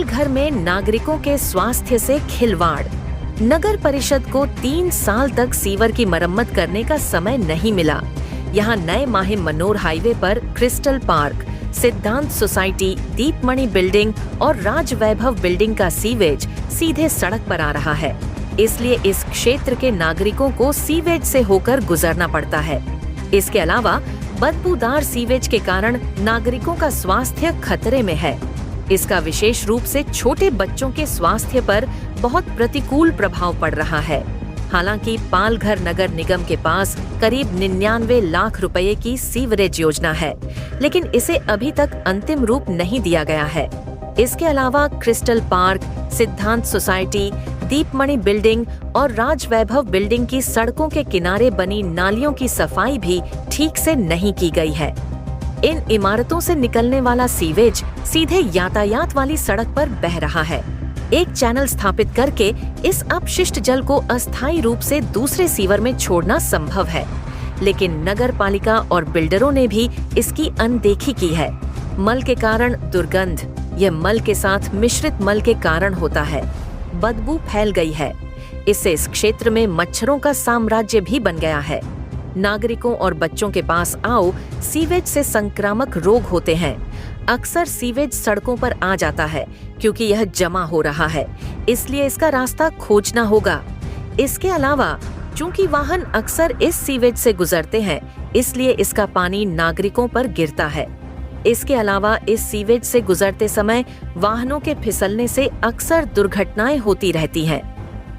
पालघर में नागरिकों के स्वास्थ्य से खिलवाड़। नगर परिषद को 3 साल तक सीवर की मरम्मत करने का समय नहीं मिला। यहाँ नए माहिम मनोर हाईवे पर क्रिस्टल पार्क, सिद्धांत सोसाइटी, दीपमणि बिल्डिंग और राज वैभव बिल्डिंग का सीवेज सीधे सड़क पर आ रहा है। इसलिए इस क्षेत्र के नागरिकों को सीवेज से होकर गुजरना पड़ता है। इसके अलावा बदबूदार सीवेज के कारण नागरिकों का स्वास्थ्य खतरे में है। इसका विशेष रूप से छोटे बच्चों के स्वास्थ्य पर बहुत प्रतिकूल प्रभाव पड़ रहा है। हालांकि पालघर नगर निगम के पास करीब 99 लाख रुपए की सीवरेज योजना है, लेकिन इसे अभी तक अंतिम रूप नहीं दिया गया है। इसके अलावा क्रिस्टल पार्क, सिद्धांत सोसाइटी, दीपमणि बिल्डिंग और राज वैभव बिल्डिंग की सड़कों के किनारे बनी नालियों की सफाई भी ठीक से नहीं की गई है। इन इमारतों से निकलने वाला सीवेज सीधे यातायात वाली सड़क पर बह रहा है। एक चैनल स्थापित करके इस अपशिष्ट जल को अस्थायी रूप से दूसरे सीवर में छोड़ना संभव है, लेकिन नगर पालिका और बिल्डरों ने भी इसकी अनदेखी की है। मल के कारण दुर्गंध, यह मल के साथ मिश्रित मल के कारण होता है। बदबू फैल गई है। इससे इस क्षेत्र में मच्छरों का साम्राज्य भी बन गया है। नागरिकों और बच्चों के पास आओ, सीवेज से संक्रामक रोग होते हैं। अक्सर सीवेज सड़कों पर आ जाता है क्योंकि यह जमा हो रहा है, इसलिए इसका रास्ता खोजना होगा। इसके अलावा चूंकि वाहन अक्सर इस सीवेज से गुजरते हैं, इसलिए इसका पानी नागरिकों पर गिरता है। इसके अलावा इस सीवेज से गुजरते समय वाहनों के फिसलने से अक्सर दुर्घटनाएं होती रहती हैं।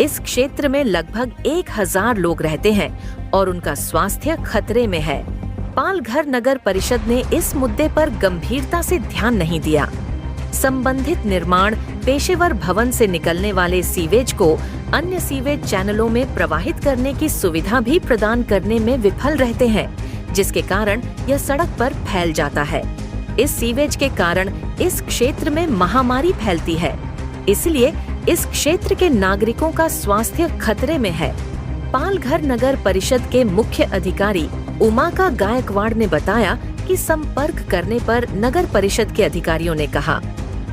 इस क्षेत्र में लगभग 1000 लोग रहते हैं और उनका स्वास्थ्य खतरे में है। पालघर नगर परिषद ने इस मुद्दे पर गंभीरता से ध्यान नहीं दिया। संबंधित निर्माण पेशेवर भवन से निकलने वाले सीवेज को अन्य सीवेज चैनलों में प्रवाहित करने की सुविधा भी प्रदान करने में विफल रहते हैं, जिसके कारण यह सड़क पर फैल जाता है। इस सीवेज के कारण इस क्षेत्र में महामारी फैलती है, इसलिए इस क्षेत्र के नागरिकों का स्वास्थ्य खतरे में है। पालघर नगर परिषद के मुख्य अधिकारी उमाका गायकवाड़ ने बताया कि संपर्क करने पर नगर परिषद के अधिकारियों ने कहा,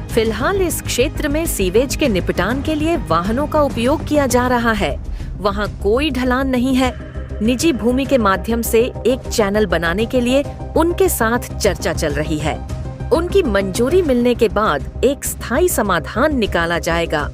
फिलहाल इस क्षेत्र में सीवेज के निपटान के लिए वाहनों का उपयोग किया जा रहा है। वहाँ कोई ढलान नहीं है। निजी भूमि के माध्यम से एक चैनल बनाने के लिए उनके साथ चर्चा चल रही है। उनकी मंजूरी मिलने के बाद एक स्थायी समाधान निकाला जाएगा।